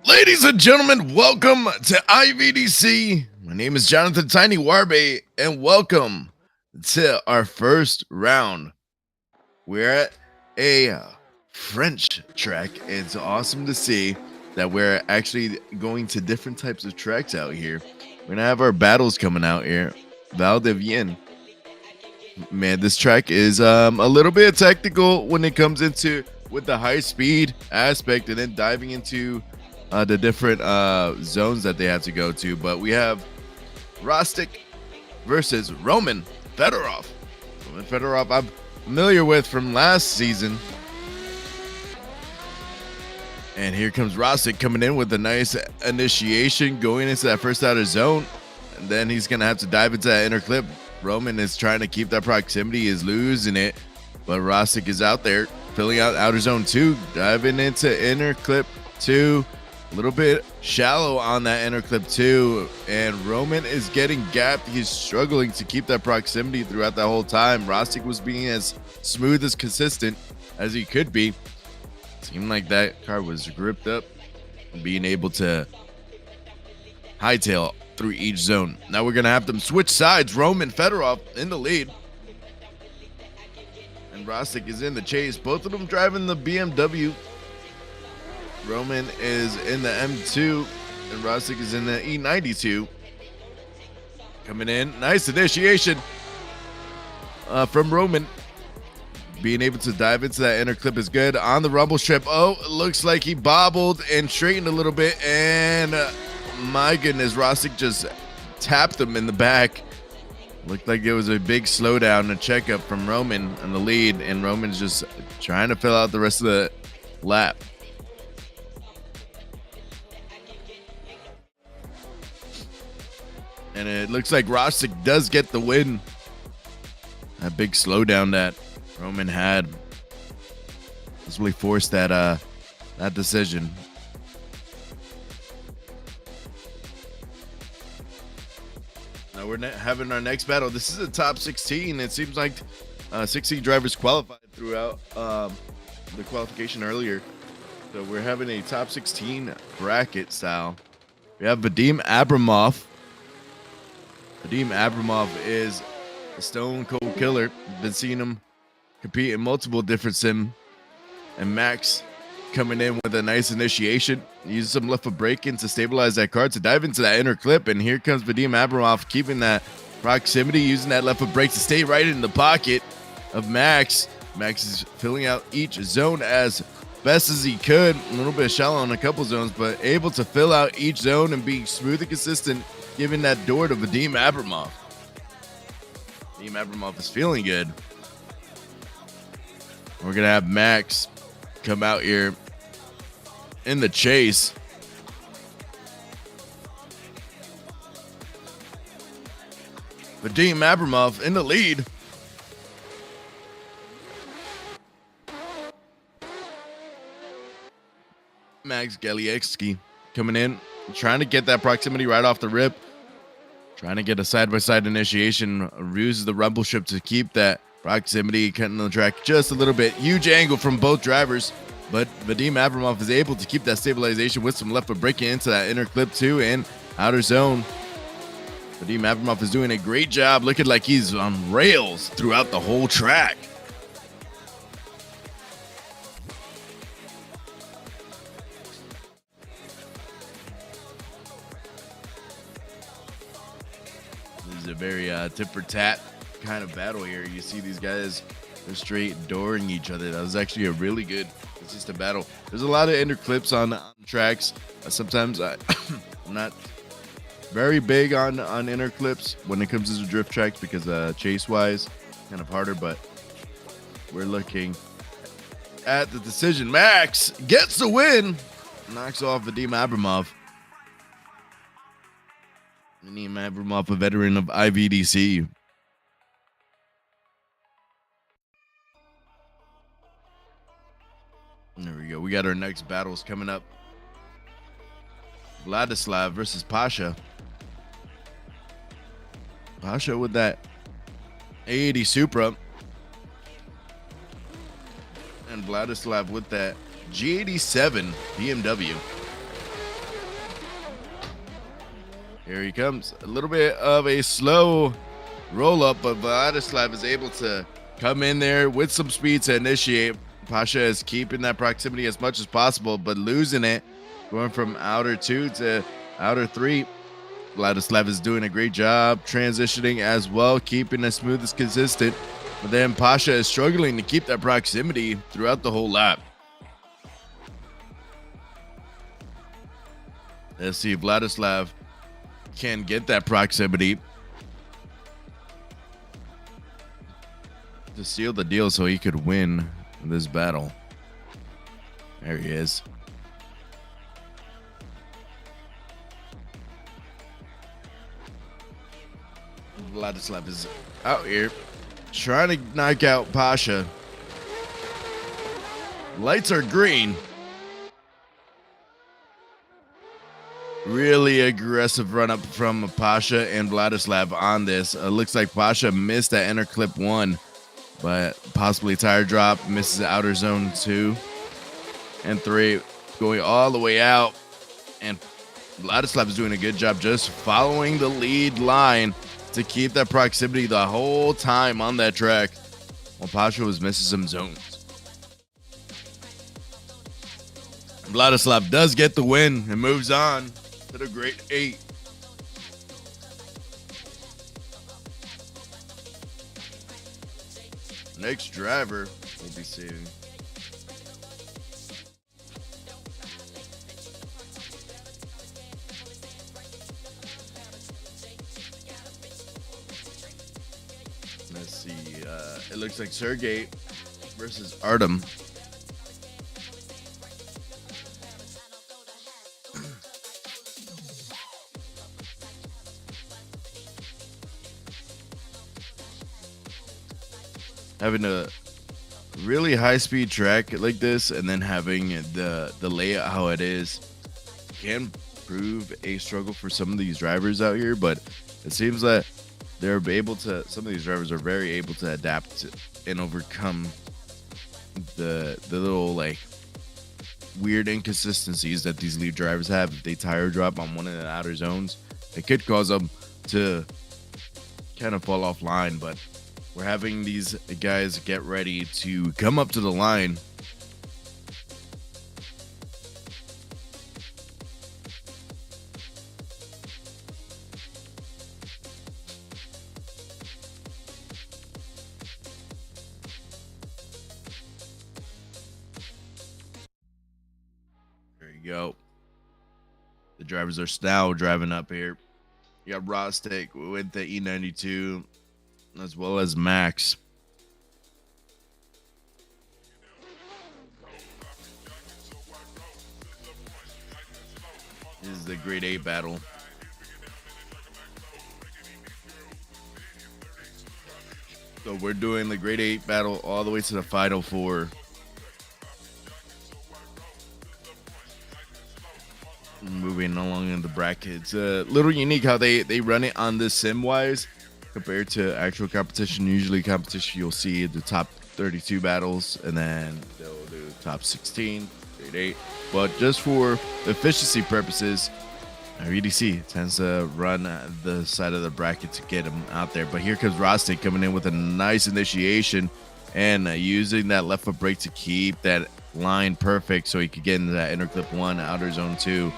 Ladies and gentlemen, welcome to IVDC. My name is Jonathan Tiny Warbe, and welcome to our first round. We're at a French track. It's awesome to see that we're actually going to different types of tracks out here. We're gonna have our battles coming out here. Val de Vienne. Man, this track is a little bit technical when it comes into with the high speed aspect and then diving into the different zones that they have to go to. But we have Rostic versus Roman Fedorov. Roman Fedorov I'm familiar with from last season. And here comes Rostic coming in with a nice initiation, going into that first outer zone. And then he's going to have to dive into that inner clip. Roman is trying to keep that proximity, is losing it. But Rostic is out there, filling out outer zone 2, diving into inner clip 2. A little bit shallow on that inner clip 2. And Roman is getting gapped. He's struggling to keep that proximity throughout that whole time. Rostic was being as smooth as consistent as he could be. Seemed like that car was gripped up and being able to hightail through each zone. Now we're going to have them switch sides. Roman Fedorov in the lead. And Rostic is in the chase. Both of them driving the BMW. Roman is in the M2 and Rostic is in the E92. Coming in. Nice initiation from Roman. Being able to dive into that inner clip is good. On the rumble strip. Oh, it looks like he bobbled and straightened a little bit. And my goodness, Rostic just tapped him in the back. Looked like it was a big slowdown, a checkup from Roman in the lead. And Roman's just trying to fill out the rest of the lap. And it looks like Rostic does get the win. That big slowdown that Roman had just really forced that decision. Now we're having our next battle. This is a top 16. It seems like 16 drivers qualified throughout the qualification earlier. So we're having a top 16 bracket style. We have Vadim Abramov. Vadim Abramov is a stone cold killer. Been seeing him compete in multiple different sim. And Max coming in with a nice initiation. Use some left foot braking to stabilize that car to dive into that inner clip. And here comes Vadim Abramov keeping that proximity, using that left foot brake to stay right in the pocket of Max. Max is filling out each zone as best as he could. A little bit shallow on a couple zones, but able to fill out each zone and be smooth and consistent, giving that door to Vadim Abramov. Vadim Abramov is feeling good. We're going to have Max come out here in the chase. Vadim Abramov in the lead. Max Galiecki coming in, trying to get that proximity right off the rip. Trying to get a side-by-side initiation. Uses the rumble strip to keep that proximity, cutting the track just a little bit. Huge angle from both drivers, but Vadim Abramov is able to keep that stabilization with some left foot braking into that inner clip 2 and outer zone. Vadim Abramov is doing a great job, looking like he's on rails throughout the whole track. This is a very tit for tat kind of battle here. You see these guys are straight dooring each other. That was actually a really good consistent battle. There's a lot of inner clips on tracks. Sometimes I'm not very big on inner clips when it comes to drift tracks because chase wise kind of harder, but we're looking at the decision. Max gets the win, knocks off Vadim Abramov. Vadim Abramov, a veteran of IVDC. There we go. We got our next battles coming up. Vladislav versus Pasha. Pasha with that A80 Supra. And Vladislav with that G87 BMW. Here he comes. A little bit of a slow roll up, but Vladislav is able to come in there with some speed to initiate. Pasha is keeping that proximity as much as possible, but losing it, going from outer 2 to outer 3. Vladislav is doing a great job transitioning as well, keeping as smooth as consistent. But then Pasha is struggling to keep that proximity throughout the whole lap. Let's see if Vladislav can get that proximity to seal the deal so he could win this battle. There he is. Vladislav is out here trying to knock out Pasha. Lights are green. Really aggressive run up from Pasha and Vladislav on this. Looks like Pasha missed that inner clip 1, but possibly tire drop, misses outer zone 2 and 3, going all the way out. And Vladislav is doing a good job just following the lead line to keep that proximity the whole time on that track, while Pasha was missing some zones. Vladislav does get the win and moves on to the Great 8. Next driver we'll be seeing. Let's see. It looks like Sergey versus Aram. Having a really high-speed track like this, and then having the layout how it is, can prove a struggle for some of these drivers out here. But it seems that they're able to. Some of these drivers are very able to adapt and overcome the little like weird inconsistencies that these lead drivers have. If they tire drop on one of the outer zones, it could cause them to kind of fall offline. But we're having these guys get ready to come up to the line. There you go. The drivers are now driving up here. You got Rostic with the E92, as well as Max. This is the Grade 8 battle. So we're doing the Grade 8 battle all the way to the Final 4. Moving along in the bracket. It's a little unique how they run it on this sim-wise compared to actual competition. Usually competition, you'll see the top 32 battles, and then they'll do top 16, grade 8. But just for efficiency purposes, VDC tends to run the side of the bracket to get them out there. But here comes Rostic coming in with a nice initiation and using that left foot brake to keep that line perfect so he could get into that inner clip 1, outer zone 2.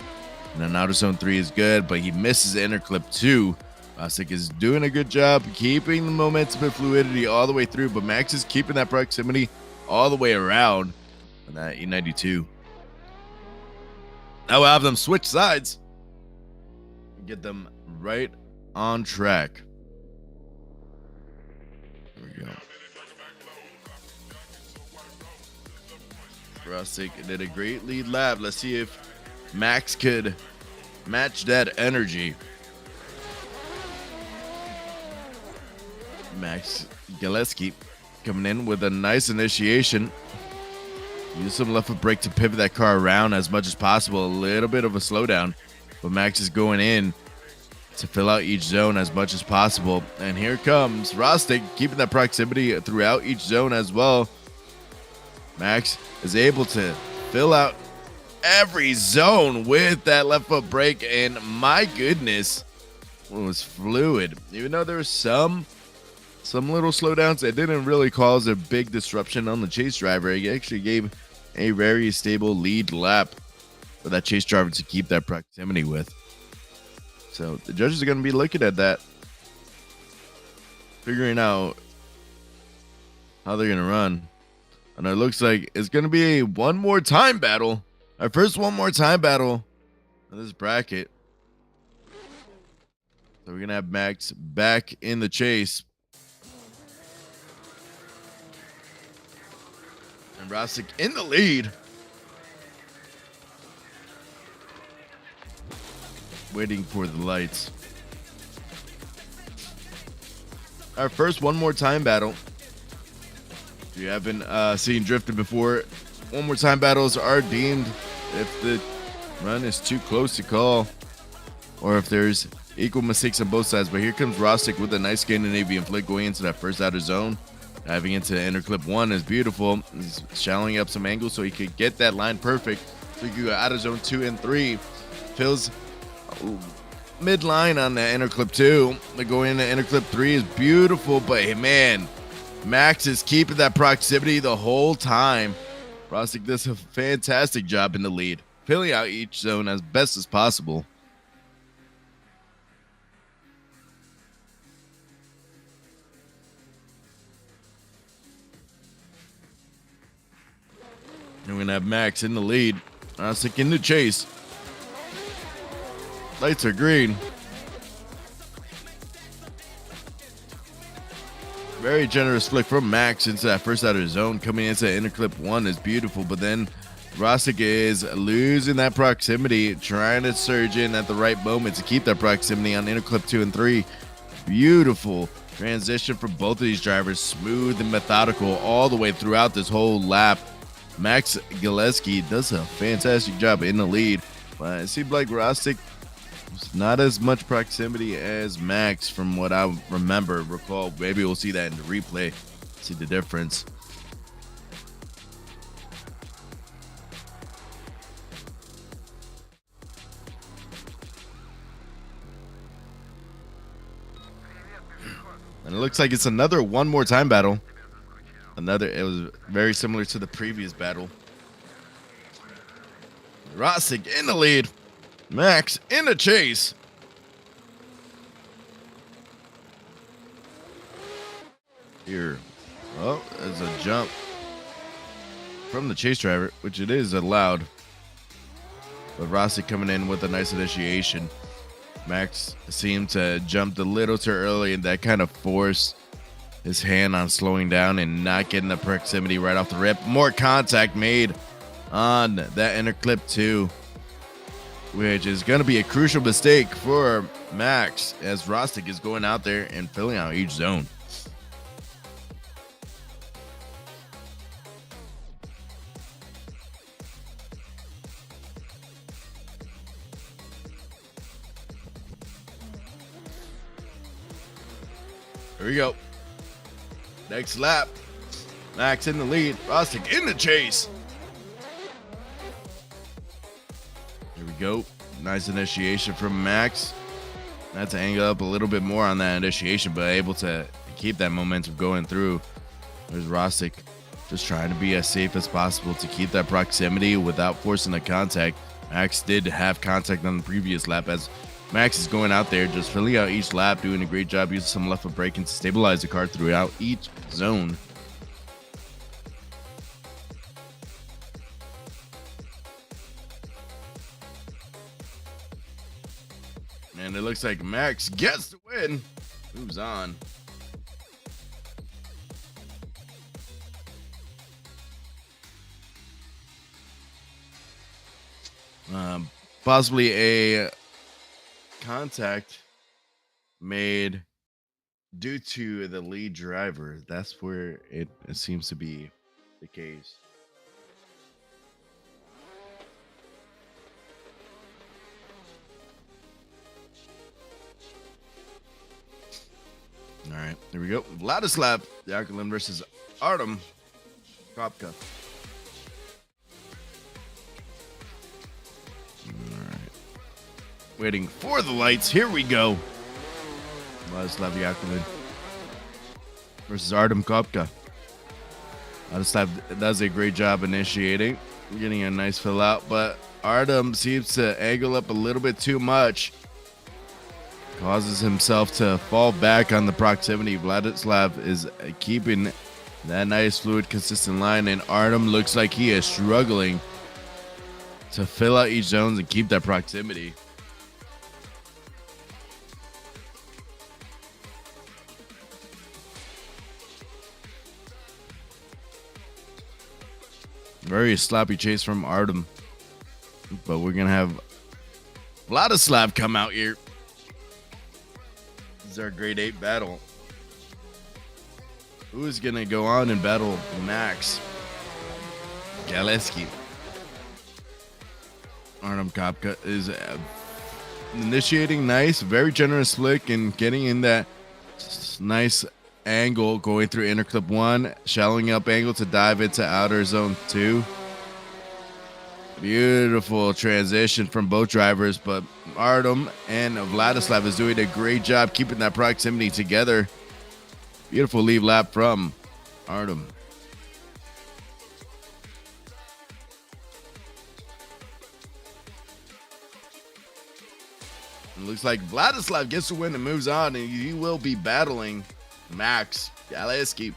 And then outer zone 3 is good, but he misses inner clip 2. Rostic is doing a good job keeping the momentum and fluidity all the way through, but Max is keeping that proximity all the way around on that E92. Now we'll have them switch sides and get them right on track. There we go. Rostic did a great lead lap. Let's see if Max could match that energy. Max Gillespie coming in with a nice initiation. Use some left foot brake to pivot that car around as much as possible. A little bit of a slowdown, but Max is going in to fill out each zone as much as possible. And here comes Rostic, keeping that proximity throughout each zone as well. Max is able to fill out every zone with that left foot brake, and my goodness, was fluid, even though there was some little slowdowns that didn't really cause a big disruption on the chase driver. It actually gave a very stable lead lap for that chase driver to keep that proximity with. So the judges are going to be looking at that, figuring out how they're going to run. And it looks like it's going to be a one more time battle. Our first one more time battle in this bracket. So we're going to have Max back in the chase. And Rostic in the lead. Waiting for the lights. Our first one more time battle. If you haven't seen drifted before, one more time battles are deemed if the run is too close to call or if there's equal mistakes on both sides. But here comes Rostic with a nice Scandinavian flick going into that first outer zone. Diving into inner clip 1 is beautiful. He's shallowing up some angles so he could get that line perfect. So he could go out of zone 2 and 3. Fills midline on the inner clip 2. The going into inner clip 3 is beautiful, but hey, man, Max is keeping that proximity the whole time. Rostic does a fantastic job in the lead, filling out each zone as best as possible. And we're going to have Max in the lead. Rostic in the chase. Lights are green. Very generous flick from Max into that first outer zone. Coming into inner clip 1 is beautiful, but then Rostic is losing that proximity, trying to surge in at the right moment to keep that proximity on inner clip 2 and 3. Beautiful transition for both of these drivers, smooth and methodical all the way throughout this whole lap. Max Gillespie does a fantastic job in the lead, but it seemed like Rostic was not as much proximity as Max from what I recall. Maybe we'll see that in the replay, see the difference. And it looks like it's another one more time battle. It was very similar to the previous battle. Rostic in the lead. Max in the chase. Here. Oh, there's a jump from the chase driver, which it is allowed. But Rostic coming in with a nice initiation. Max seemed to jump a little too early, and that kind of forced his hand on slowing down and not getting the proximity right off the rip. More contact made on that inner clip 2, which is going to be a crucial mistake for Max as Rostic is going out there and filling out each zone. Here we go. Next lap. Max in the lead. Rostic in the chase. Here we go. Nice initiation from Max. Had to angle up a little bit more on that initiation, but able to keep that momentum going through. There's Rostic just trying to be as safe as possible to keep that proximity without forcing the contact. Max did have contact on the previous lap as Max is going out there just filling out each lap, doing a great job using some left foot braking to stabilize the car throughout each zone. And it looks like Max gets the win. Moves on. Possibly a contact made due to the lead driver. That's where it seems to be the case. All right, here we go. Vladislav Yakulin versus Aram. Kopka. All right. Waiting for the lights. Here we go. Vladislav Yakovlin versus Artem Kopka. Vladislav does a great job initiating, getting a nice fill out, but Artem seems to angle up a little bit too much. Causes himself to fall back on the proximity. Vladislav is keeping that nice fluid consistent line, and Artem looks like he is struggling to fill out each zones and keep that proximity. Very sloppy chase from Artem, but we're gonna have Vladislav come out here. This is our grade 8 battle. Who is gonna go on and battle Max Galeski? Artem Kopka is initiating nice, very generous flick and getting in that nice angle, going through inner clip 1, shallowing up angle to dive into outer zone 2. Beautiful transition from both drivers, but Artem and Vladislav is doing a great job keeping that proximity together. Beautiful leave lap from Artem. It looks like Vladislav gets the win and moves on, and he will be battling Max Galeski.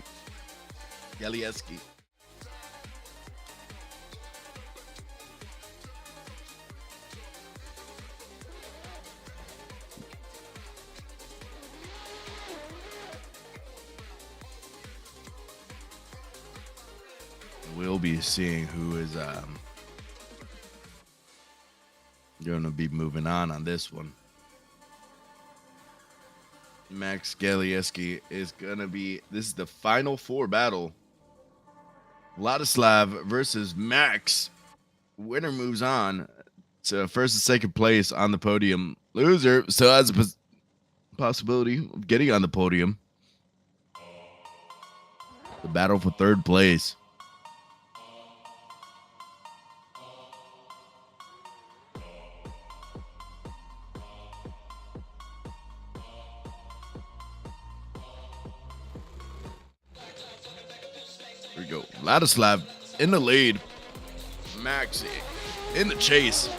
We'll be seeing who is going to be moving on this one. Max Galeski is going to be, this is the final 4 battle. Vladislav versus Max. Winner moves on to first and second place on the podium. Loser still has a possibility of getting on the podium. The battle for third place. Here we go. Vladislav in the lead. Max in the chase.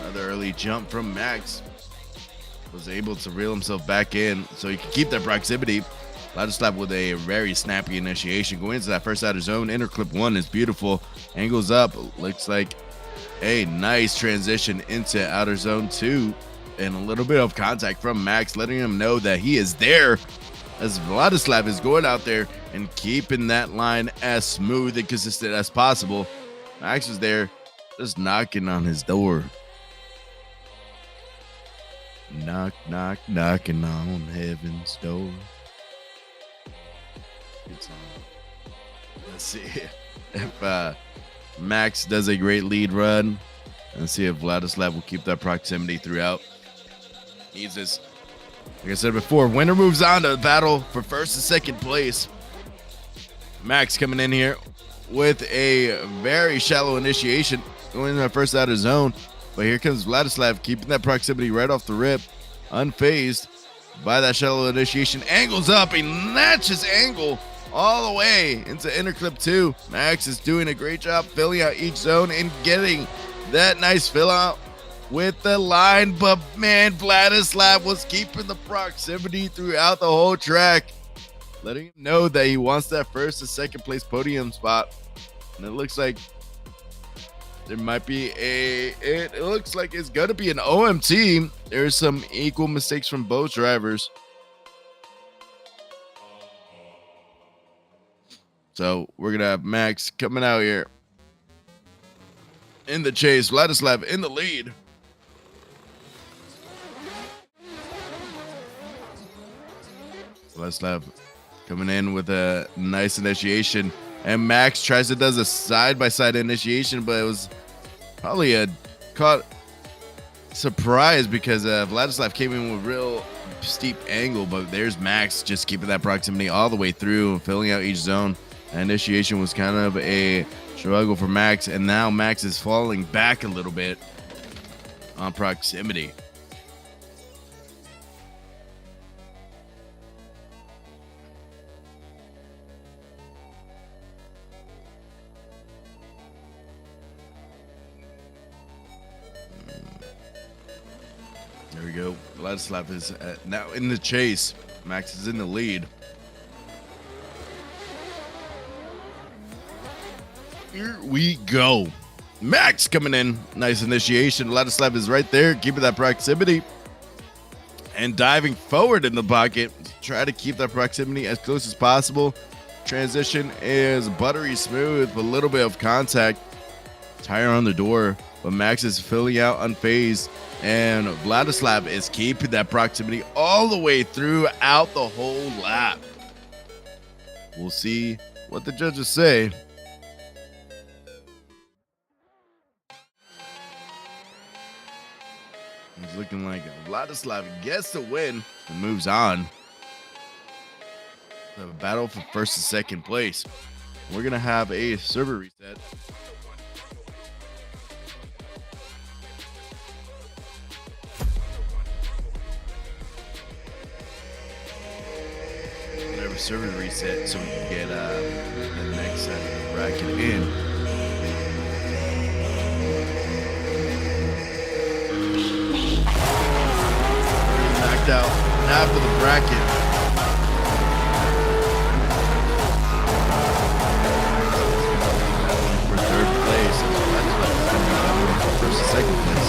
Another early jump from Max. Was able to reel himself back in so he could keep that proximity. Vladislav with a very snappy initiation. Going into that first outer zone. Inner clip 1 is beautiful. Angles up. Looks like a nice transition into outer zone 2. And a little bit of contact from Max, letting him know that he is there, as Vladislav is going out there and keeping that line as smooth and consistent as possible. Max was there just knocking on his door. Knock, knock, knocking on heaven's door. Good song. Let's see if Max does a great lead run. Let's see if Vladislav will keep that proximity throughout. Needs this. Like I said before, winner moves on to the battle for first and second place. Max coming in here with a very shallow initiation, going into that first outer zone. But here comes Vladislav, keeping that proximity right off the rip, unfazed by that shallow initiation. Angles up, a matches angle all the way into inner clip 2. Max is doing a great job filling out each zone and getting that nice fill out with the line, but man, Vladislav was keeping the proximity throughout the whole track, letting him know that he wants that first and second place podium spot. And it looks like there might be it looks like it's gonna be an OMT. There's some equal mistakes from both drivers. So we're gonna have Max coming out here in the chase, Vladislav in the lead. Vladislav coming in with a nice initiation, and Max tries to does a side-by-side initiation, but it was probably a caught surprise because Vladislav came in with real steep angle, but there's Max just keeping that proximity all the way through, filling out each zone. Initiation was kind of a struggle for Max, and now Max is falling back a little bit on proximity. There we go. Vladislav is now in the chase. Max is in the lead. Here we go. Max coming in. Nice initiation. Vladislav is right there, keeping that proximity and diving forward in the pocket. Try to keep that proximity as close as possible. Transition is buttery smooth with a little bit of contact. Tire on the door, but Max is filling out unfazed, and Vladislav is keeping that proximity all the way throughout the whole lap. We'll see what the judges say. It's looking like Vladislav gets the win and moves on. We have a battle for first and second place. We're going to have a server reset. We have a server reset so we can get the next bracket in. Knocked out half of the bracket. For third place, that's first and second place.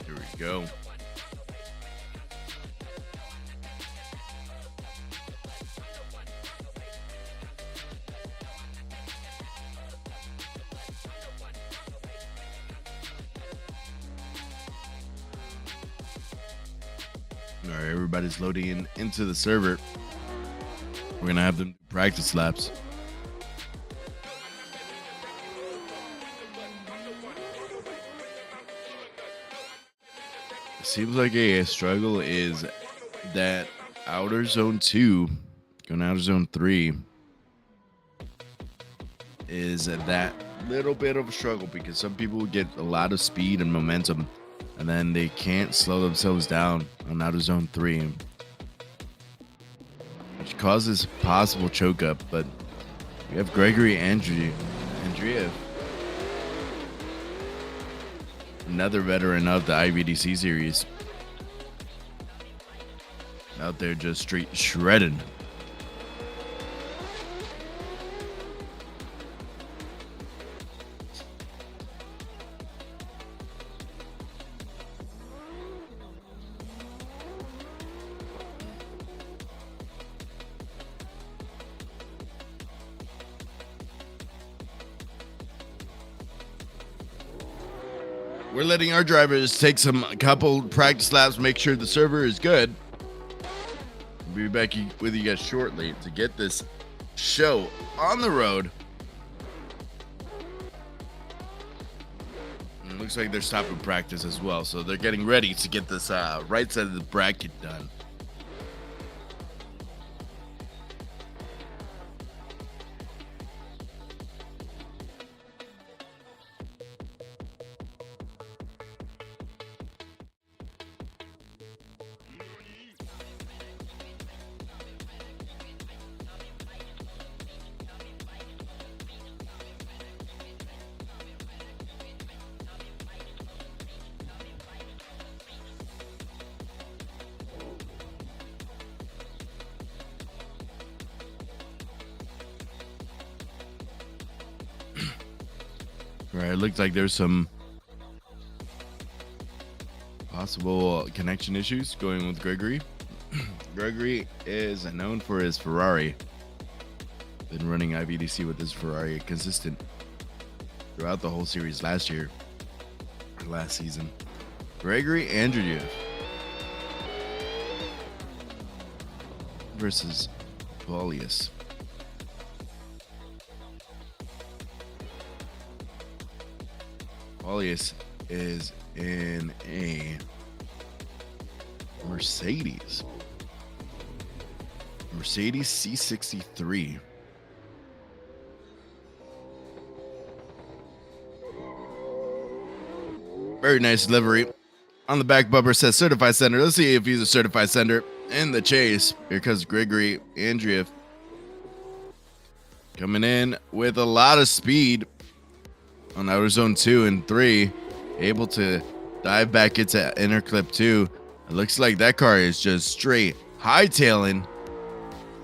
Here we go. All right, everybody's loading into the server. We're gonna have them do practice laps. Seems like a struggle is that outer zone 2 going outer zone 3 is that little bit of a struggle because some people get a lot of speed and momentum and then they can't slow themselves down on outer zone 3, which causes possible choke up. But we have Gregory Andreev, another veteran of the IVDC series, out there just straight shredding. We're letting our drivers take a couple practice laps, make sure the server is good. We'll be back with you guys shortly to get this show on the road. And it looks like they're stopping practice as well, so they're getting ready to get this right side of the bracket done. Right, it looked like there's some possible connection issues going with Gregory. Gregory is known for his Ferrari, Been running IVDC with this Ferrari, consistent throughout the whole series last year, or last season. Gregory Andreev versus Valius. Valius is in a Mercedes C63. Very nice livery. On the back bumper says certified sender. Let's see if he's a certified sender in the chase. Here comes Gregory Andreev coming in with a lot of speed on outer zone 2 and 3, able to dive back into inner clip 2. It looks like that car is just straight hightailing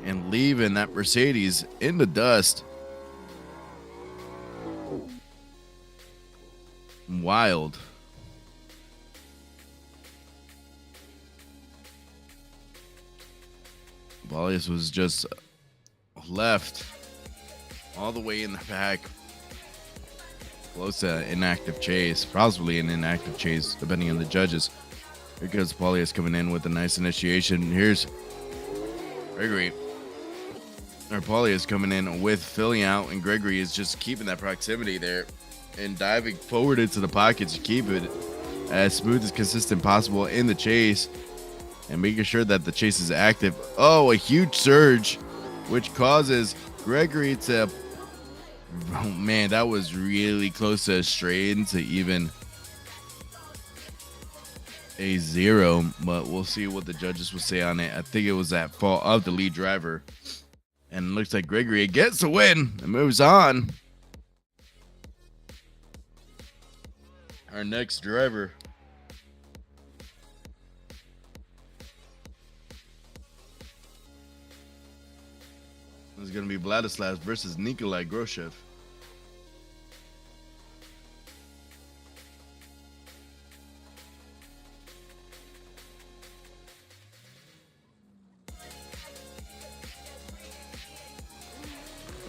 and leaving that Mercedes in the dust. Wild. Valius was just left all the way in the back, close to inactive chase, possibly an inactive chase, depending on the judges. Here goes Valius coming in with a nice initiation. Here's Gregory. Or Valius coming in with filling out, and Gregory is just keeping that proximity there and diving forward into the pockets to keep it as smooth as consistent possible in the chase and making sure that the chase is active. Oh, a huge surge, which causes Gregory to... Oh, man, that was really close to a straight into even a 0, but we'll see what the judges will say on it. I think it was at fault of the lead driver. And it looks like Gregory gets the win and moves on. Our next driver is going to be Vladislav versus Nikolai Groshev.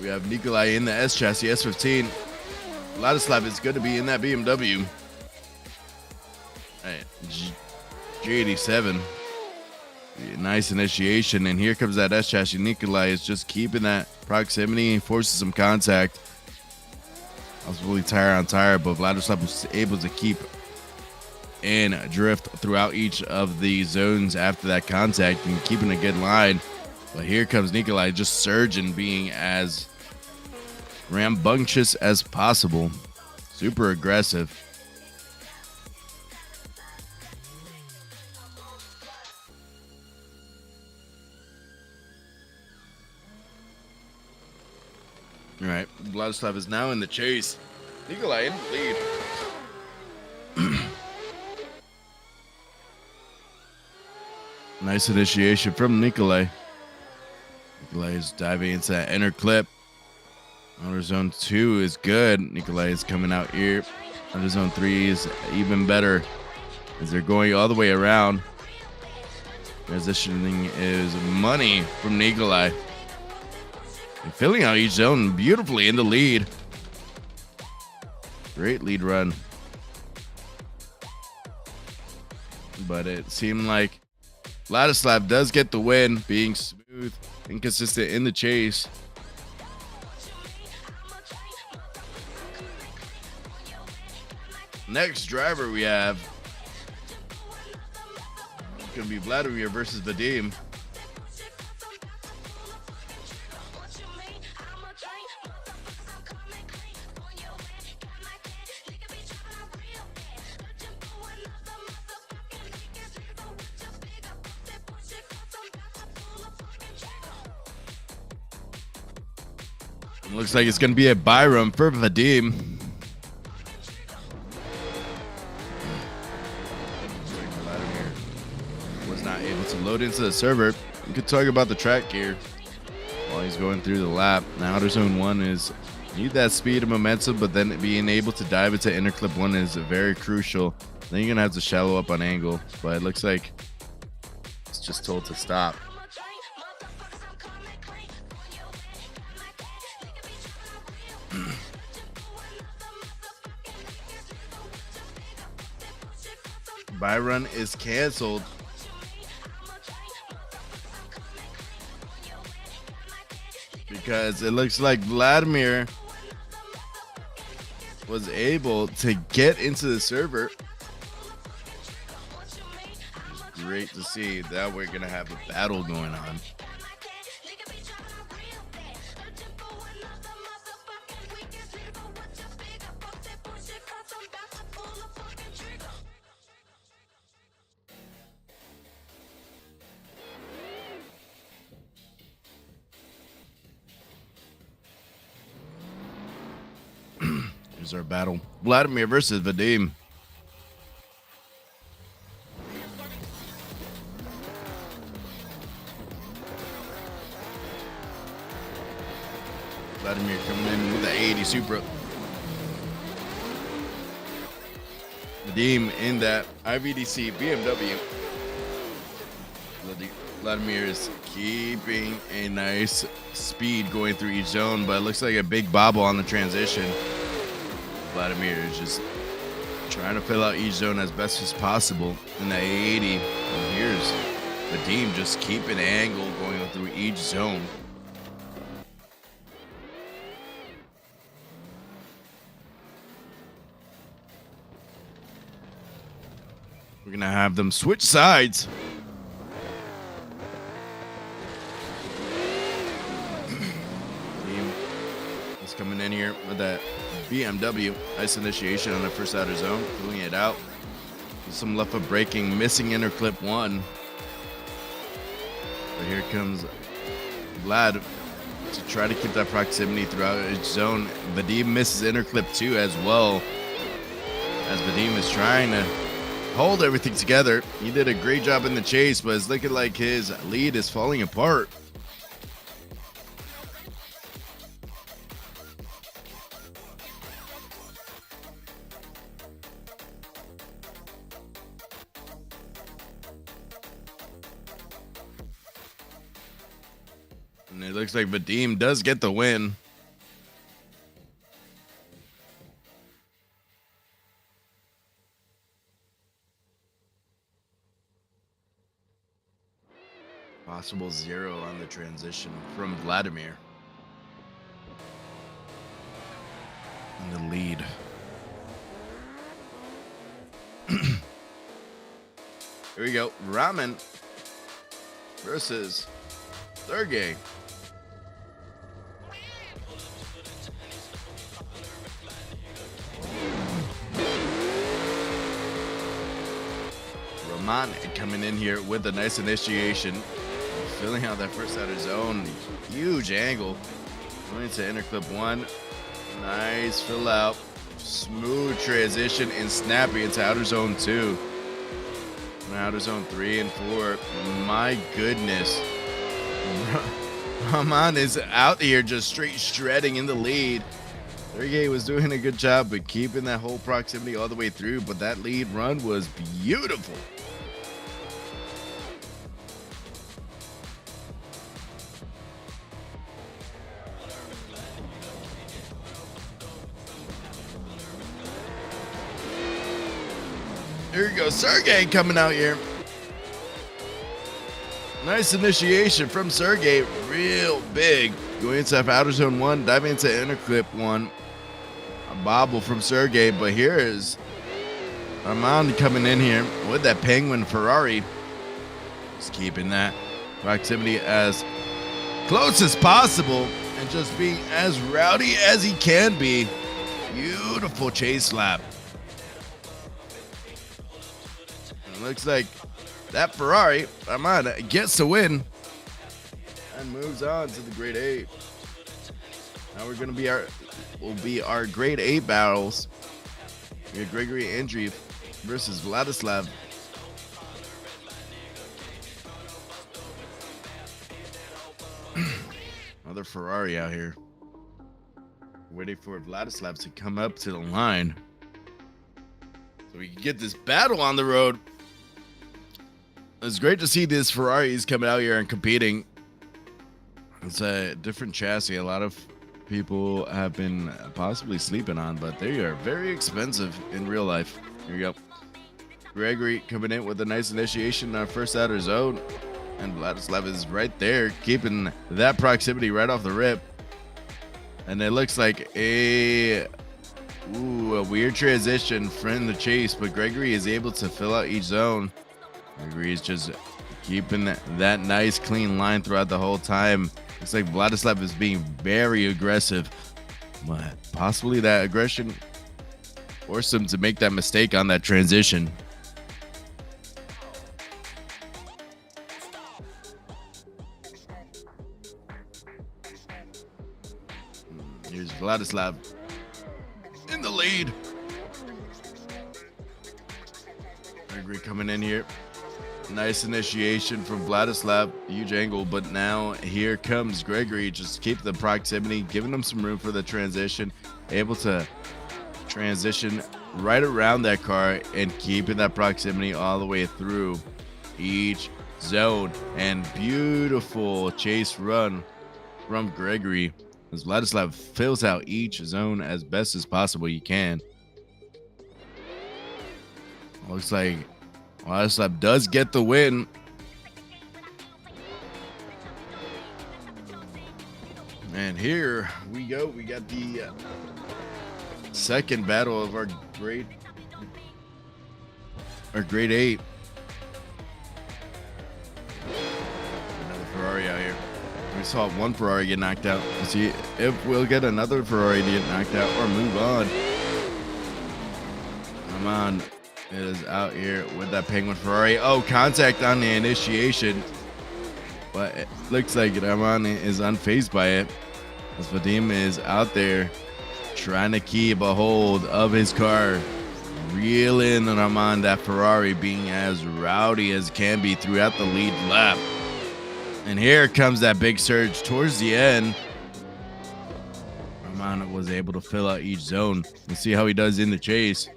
We have Nikolai in the S chassis, S15. Vladislav is going to be in that BMW. Right, G87. Nice initiation, and here comes that S chassis. Nikolai is just keeping that proximity, forces some contact. Possibly tire on tire, but Vladislav was able to keep and drift throughout each of the zones after that contact and keeping a good line. But here comes Nikolai just surging, being as rambunctious as possible. Super aggressive. All right, Vladislav is now in the chase. Nikolai in the lead. Nice initiation from Nikolai. Nikolai is diving into that inner clip. Outer zone 2 is good. Nikolai is coming out here. Outer zone 3 is even better as they're going all the way around. Transitioning is money from Nikolai. And filling out each zone beautifully in the lead. Great lead run. But it seemed like Vladislav does get the win, being smooth and consistent in the chase. Next driver we have is going to be Vladimir versus Vadim. Looks like it's going to be a Byram for Vadim. Vladimir was not able to load into the server. We could talk about the track here while he's going through the lap. Now, outer zone 1 is need that speed and momentum, but then being able to dive into inner clip 1 is very crucial. Then you're going to have to shallow up on angle, but it looks like it's just told to stop. buy run is canceled. Because it looks like Vladimir was able to get into the server. It's great to see that we're gonna have a battle going on. Here's our battle. Vladimir versus Vadim. Vladimir coming in with the 80 Supra. Vadim in that IVDC BMW. Vladimir is keeping a nice speed going through each zone, but it looks like a big bobble on the transition. Vladimir is just trying to fill out each zone as best as possible in the 80. And here's Vadim just keeping the angle going through each zone. We're gonna have them switch sides. Team is coming in here with that BMW. Nice initiation on the first outer zone, filling it out. With some left foot braking, missing inner clip 1. But here comes Vlad to try to keep that proximity throughout each zone. Vadim misses inner clip 2 as well, as Vadim is trying to hold everything together. He did a great job in the chase, but it's looking like his lead is falling apart. And it looks like Vadim does get the win. Possible 0 on the transition from Vladimir. In the lead. Here we go. Ramen versus Sergey. Raman coming in here with a nice initiation. Filling out that first outer zone. Huge angle. Going to inner clip 1. Nice fill out. Smooth transition and snappy into outer zone 2. And outer zone 3 and 4. My goodness. Raman is out here just straight shredding in the lead. Sergey was doing a good job but keeping that whole proximity all the way through, but that lead run was beautiful. Here we go, Sergey coming out here. Nice initiation from Sergey, real big. Going into outer zone 1, diving into inner clip 1. A bobble from Sergey, but here is Armand coming in here with that Penguin Ferrari. Just keeping that proximity as close as possible and just being as rowdy as he can be. Beautiful chase lap. Looks like that Ferrari, Armand, gets the win and moves on to the grade 8. Now we're gonna be our grade 8 battles. We got Gregory Andreev versus Vladislav. Another Ferrari out here. Waiting for Vladislav to come up to the line so we can get this battle on the road. It's great to see these Ferraris coming out here and competing. It's a different chassis. A lot of people have been possibly sleeping on, but they are very expensive in real life. Here we go. Gregory coming in with a nice initiation on first outer zone. And Vladislav is right there, keeping that proximity right off the rip. And it looks like a weird transition from the chase, but Gregory is able to fill out each zone. Gregory is just keeping that nice clean line throughout the whole time. Looks like Vladislav is being very aggressive, but possibly that aggression forced him to make that mistake on that transition. Here's Vladislav in the lead. Gregory coming in here. Nice initiation from Vladislav. Huge angle, but now here comes Gregory. Just keep the proximity, giving him some room for the transition. Able to transition right around that car and keeping that proximity all the way through each zone. And beautiful chase run from Gregory as Vladislav fills out each zone as best as possible you can. Looks like Vladislav does get the win. And here we go. We got the second battle of our grade 8. Another Ferrari out here. We saw one Ferrari get knocked out. Let's see if we'll get another Ferrari to get knocked out or move on. Come on. Is out here with that Penguin Ferrari. Oh, contact on the initiation. But it looks like Aram is unfazed by it. As Vadim is out there trying to keep a hold of his car. Reeling Aram, that Ferrari being as rowdy as can be throughout the lead lap. And here comes that big surge towards the end. Aram was able to fill out each zone. Let's see how he does in the chase.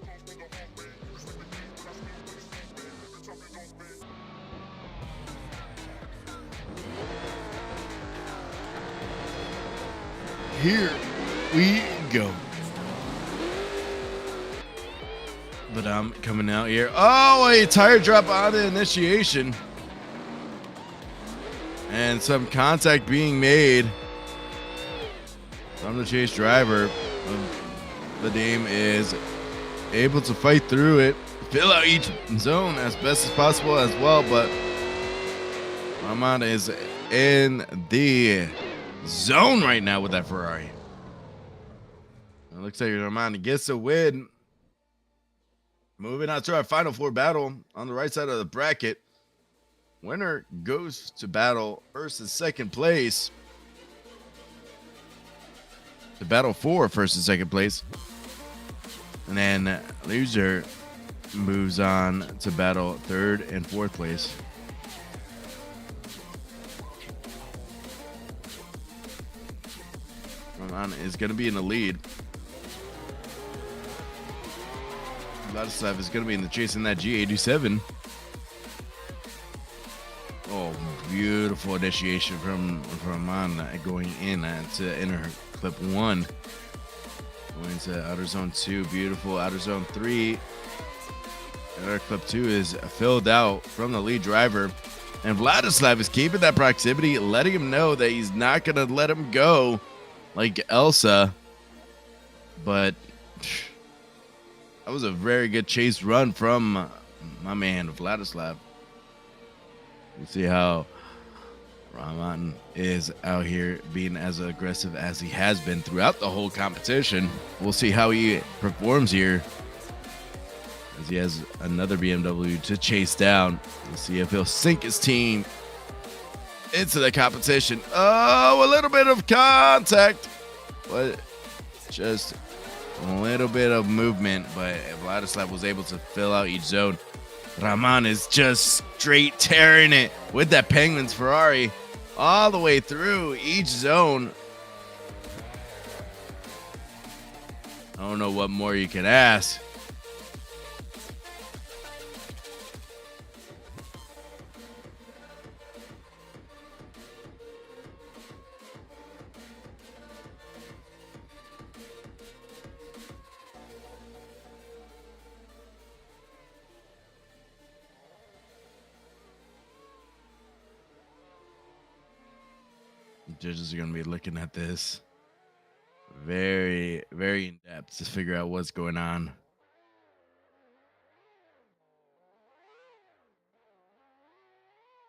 Here we go. But I'm coming out here. Oh, a tire drop on the initiation. And some contact being made from the chase driver. The Dame is able to fight through it, fill out each zone as best as possible as well. But Rahman is in the zone right now with that Ferrari. It looks like Rahman gets a win. Moving on to our final four battle on the right side of the bracket. Winner goes to battle versus second place. To battle for first and second place. And then loser moves on to battle third and fourth place. Rahman is going to be in the lead. Vladislav is going to be in the chase in that G87. Oh, beautiful initiation from Rahman going in to enter clip 1. Going to outer zone 2. Beautiful outer zone 3. Outer clip 2 is filled out from the lead driver. And Vladislav is keeping that proximity, letting him know that he's not going to let him go like Elsa. But that was a very good chase run from my man Vladislav. You see how Rahman is out here being as aggressive as he has been throughout the whole competition. We'll see how he performs here, as he has another BMW to chase down. We'll see if he'll sink his team into the competition. Oh, a little bit of contact, but just a little bit of movement. But Vladislav was able to fill out each zone. Rahman is just straight tearing it with that Penguin's Ferrari all the way through each zone. I don't know what more you can ask. Judges are going to be looking at this very, very in depth to figure out what's going on.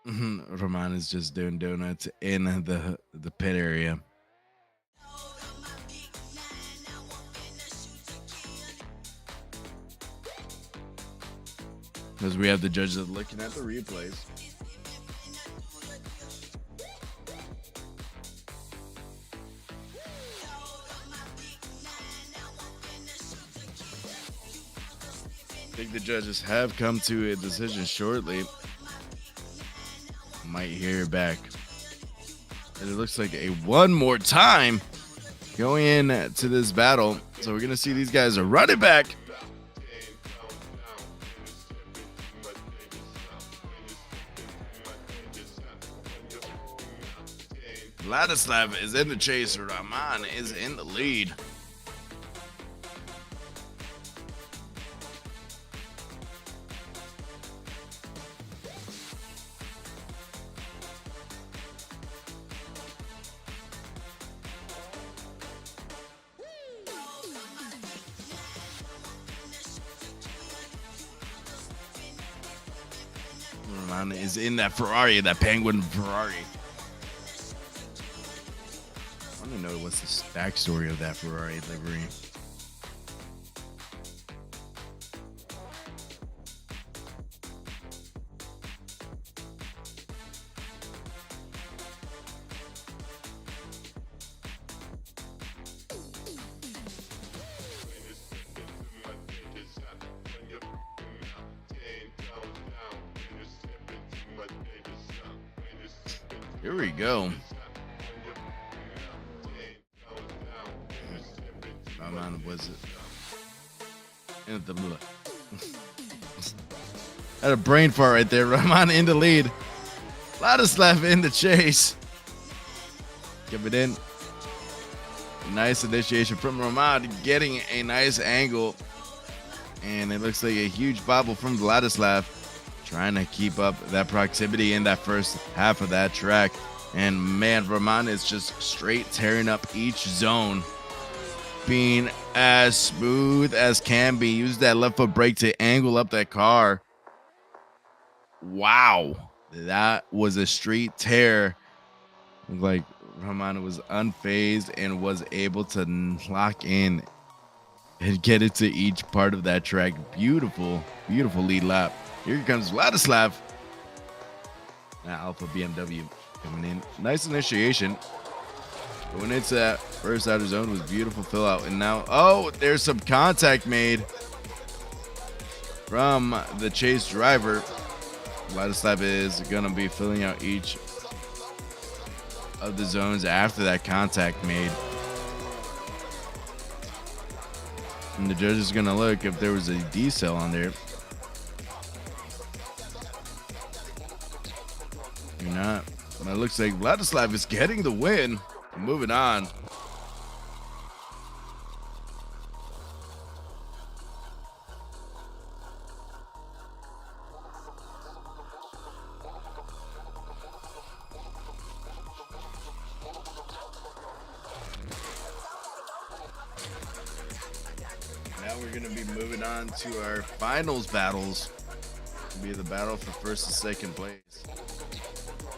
Roman is just doing donuts in the pit area. Because we have the judges looking at the replays. I think the judges have come to a decision shortly. Might hear back. And it looks like a one more time going into this battle. So we're going to see these guys are running back. Vladislav is in the chase. Rahman is in the lead. Rahman is in that Ferrari, that Penguin Ferrari. I want to know what's the backstory of that Ferrari livery. Here we go. Rahman was it? In the had a brain fart right there. Rahman in the lead. Vladislav in the chase. Give it in. Nice initiation from Rahman, getting a nice angle. And it looks like a huge bobble from Vladislav, trying to keep up that proximity in that first half of that track. And man, Rahman is just straight tearing up each zone, being as smooth as can be. Use that left foot brake to angle up that car. Wow, that was a straight tear. Like Rahman was unfazed and was able to lock in and get it to each part of that track. Beautiful, beautiful lead lap. Here comes Vladislav. That Alpha BMW coming in. Nice initiation. Going into that first outer zone was beautiful fill out. And now, oh, there's some contact made from the chase driver. Vladislav is going to be filling out each of the zones after that contact made. And the judge is going to look if there was a decel on there. You're not. But it looks like Vladislav is getting the win. Moving on. Now we're going to be moving on to our finals battles. It'll be the battle for first and second place.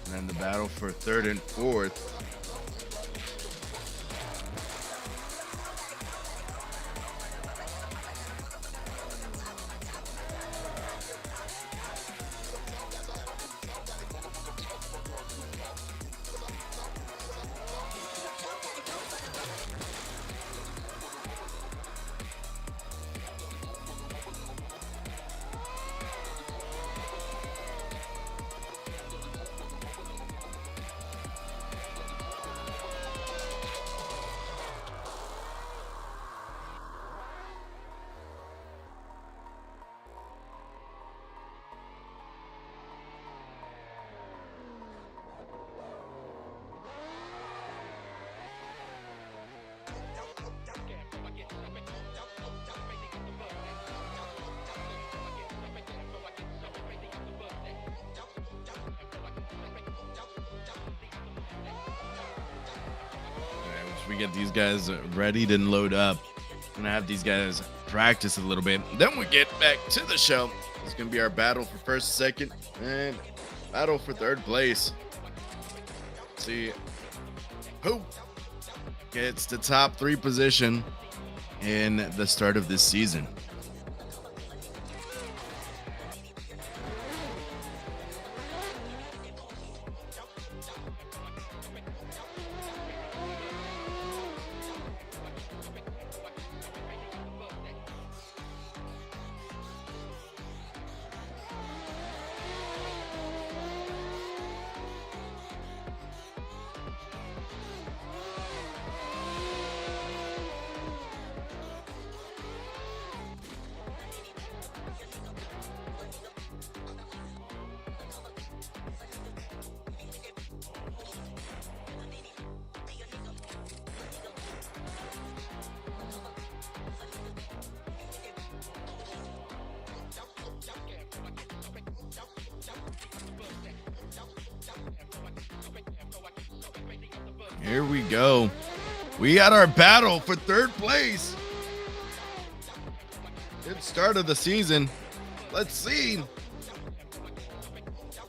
And then the battle for third and fourth. we get these guys ready to load up. Gonna have these guys practice a little bit. Then we get back to the show. It's gonna be our battle for first, second, and battle for third place. Let's see who gets the top 3 position in the start of this season. Here we go. We got our battle for third place. Good start of the season. Let's see.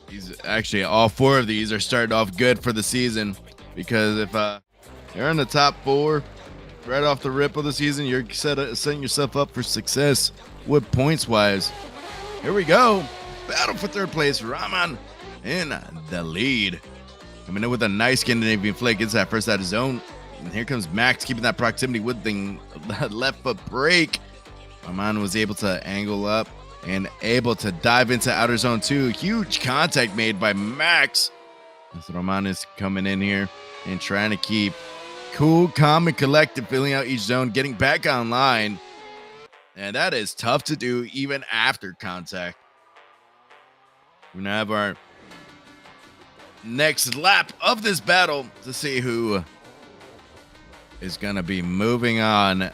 These actually, all 4 of these are starting off good for the season, because if you're in the top 4 right off the rip of the season, you're setting yourself up for success with points wise. Here we go. Battle for third place. Rahman in the lead. Coming in with a nice Scandinavian flick. Gets that first out of zone. And here comes Max keeping that proximity with the left foot brake. Rahman was able to angle up and able to dive into outer zone 2. Huge contact made by Max. As Rahman is coming in here and trying to keep cool, calm, and collected, filling out each zone, getting back online. And that is tough to do even after contact. We're going to have our next lap of this battle to see who is going to be moving on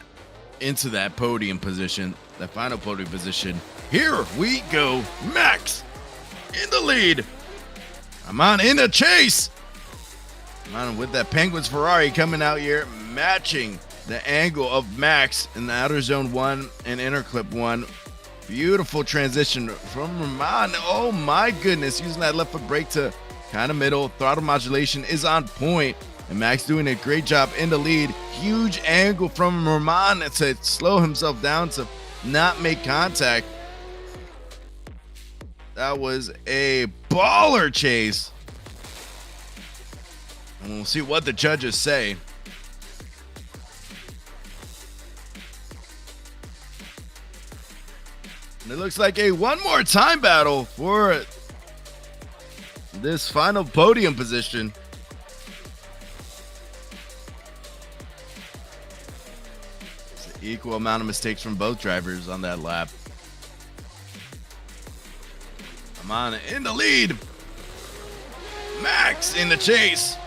into that podium position, the final podium position. Here we go. Max in the lead. I'm on in the chase. I'm on with that Penguins Ferrari coming out here, matching the angle of Max in the outer zone 1 and inner clip 1. Beautiful transition from Rahman. Oh my goodness, using that left foot brake to kind of middle. Throttle modulation is on point, and Max doing a great job in the lead. Huge angle from Rahman to slow himself down to not make contact. That was a baller chase. And we'll see what the judges say. And it looks like a one more time battle for this final podium position. It's an equal amount of mistakes from both drivers on that lap. I'm on in the lead. Max in the chase.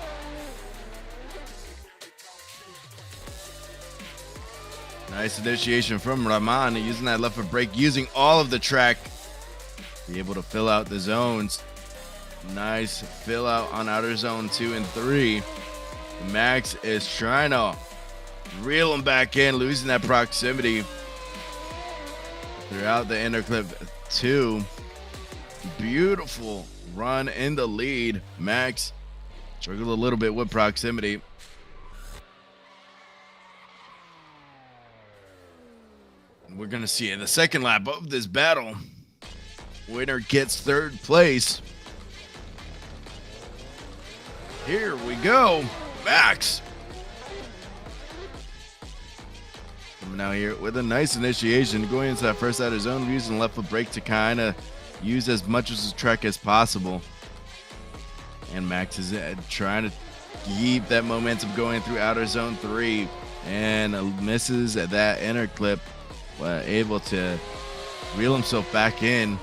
Nice initiation from Rahman, using that left foot brake, using all of the track. Be able to fill out the zones. Nice fill out on outer zone 2 and 3. Max is trying to reel him back in, losing that proximity throughout the inner clip 2. Beautiful run in the lead. Max struggled a little bit with proximity. We're going to see in the second lap of this battle, winner gets third place. Here we go. Max coming out here with a nice initiation, going into that first outer zone, using left foot brake to kind of use as much of the track as possible. And Max is trying to keep that momentum going through outer zone 3 and misses at that inner clip. Able to reel himself back in.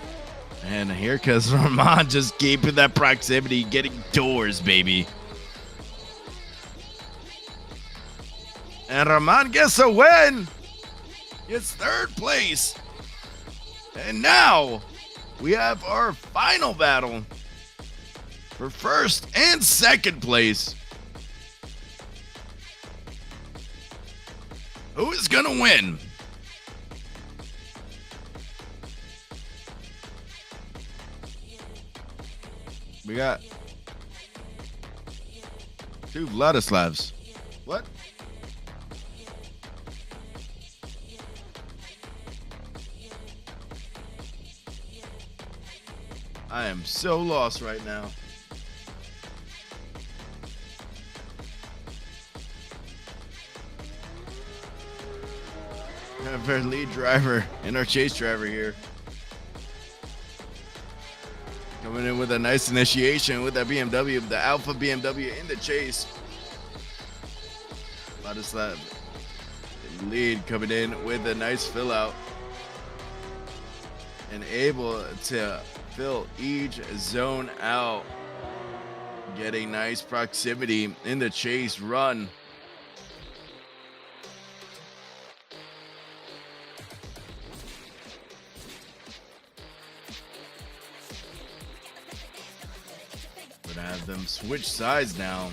And here comes Rahman, just keeping that proximity, getting doors, baby. And Rahman gets a win. It's third place. And now we have our final battle for first and second place. Who is gonna win? We got two Vladislavs. What? I am so lost right now. We have our lead driver and our chase driver here. Coming in with a nice initiation with that BMW, the Alpha BMW in the chase. Vladislav, lead, coming in with a nice fill out and able to fill each zone out, getting nice proximity in the chase run. Gonna have them switch sides now.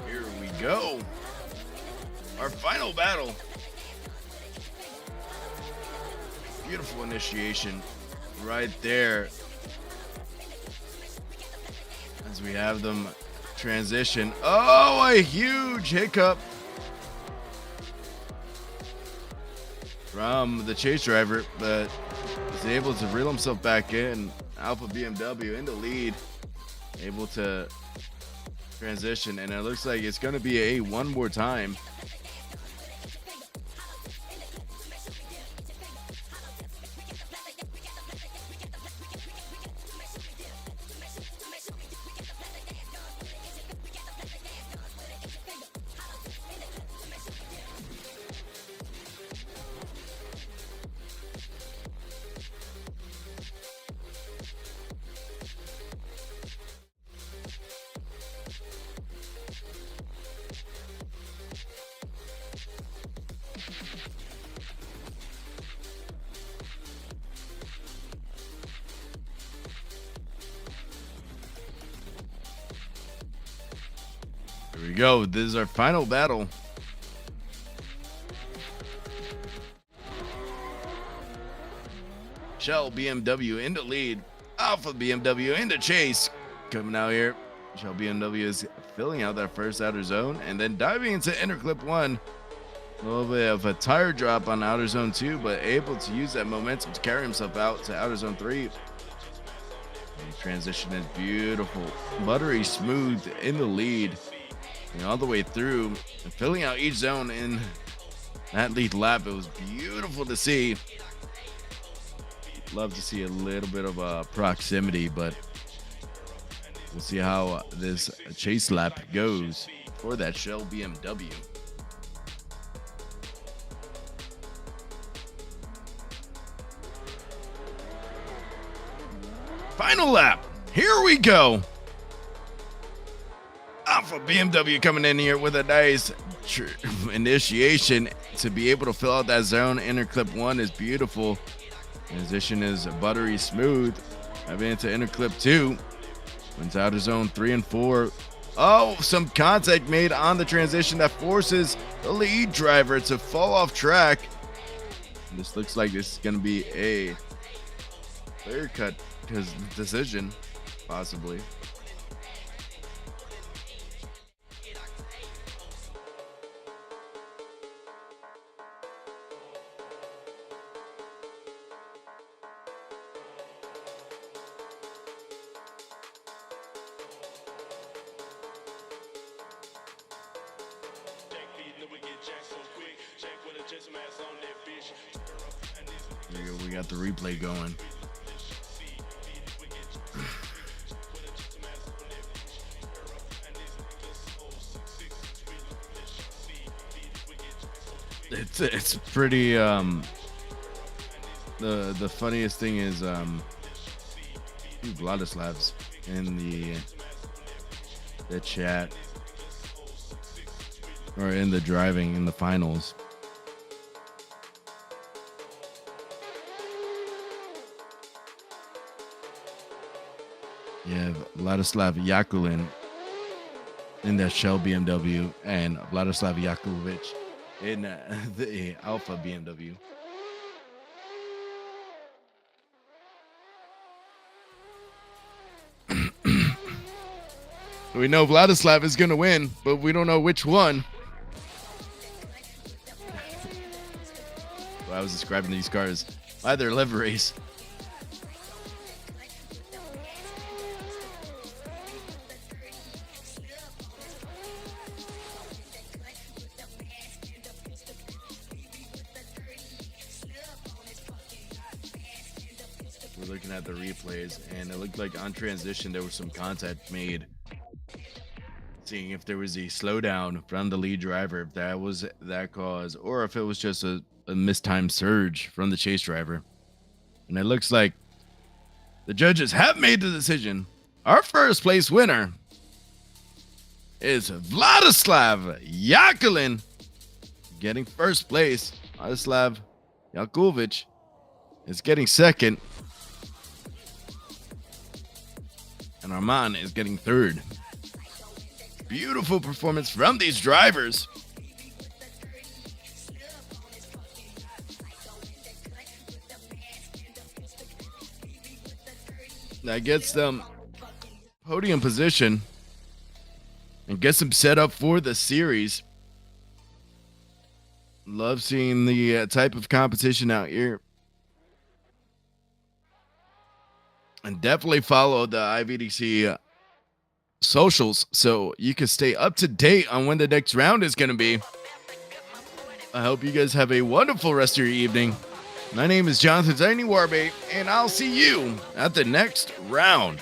Here we go. Our final battle. Beautiful initiation right there. As we have them transition. Oh, a huge hiccup from the chase driver, but is able to reel himself back in. Alpha BMW in the lead, able to transition, and it looks like it's going to be a one more time. Here we go. This is our final battle. Shell BMW in the lead. Alpha BMW in the chase. Coming out here. Shell BMW is filling out that first outer zone and then diving into inner clip 1. A little bit of a tire drop on outer zone 2, but able to use that momentum to carry himself out to outer zone 3. The transition is beautiful. Buttery smooth in the lead. And all the way through, and filling out each zone in that lead lap. It was beautiful to see. Love to see a little bit of proximity, but we'll see how this chase lap goes for that Shell BMW. Final lap. Here we go. Alpha BMW coming in here with a nice initiation to be able to fill out that zone. Inner clip 1 is beautiful. Transition is buttery smooth. Moving into inner clip 2. Into outer zone 3 and 4. Oh, some contact made on the transition that forces the lead driver to fall off track. And this looks like this is going to be a clear-cut decision, possibly. We got the replay going. It's pretty the funniest thing is Vladislav's in the chat or in the driving in the finals. You have Vladislav Yakulin in the Shell BMW and Vladislav Yakovic in the Alpha BMW. We know Vladislav is going to win, but we don't know which one. Well, I was describing these cars by their liveries. We're looking at the replays, and it looked like on transition there was some contact made. Seeing if there was a slowdown from the lead driver, if that was that cause, or if it was just a mistimed surge from the chase driver. And it looks like the judges have made the decision. Our first place winner is Vladislav Yakulin, getting first place. Vladislav Yakovic is getting second. And Aram is getting third. Beautiful performance from these drivers. That gets them podium position and gets them set up for the series. Love seeing the type of competition out here. And definitely follow the IVDC socials so you can stay up to date on when the next round is going to be. I hope you guys have a wonderful rest of your evening. My name is Jonathan Designe, and I'll see you at the next round.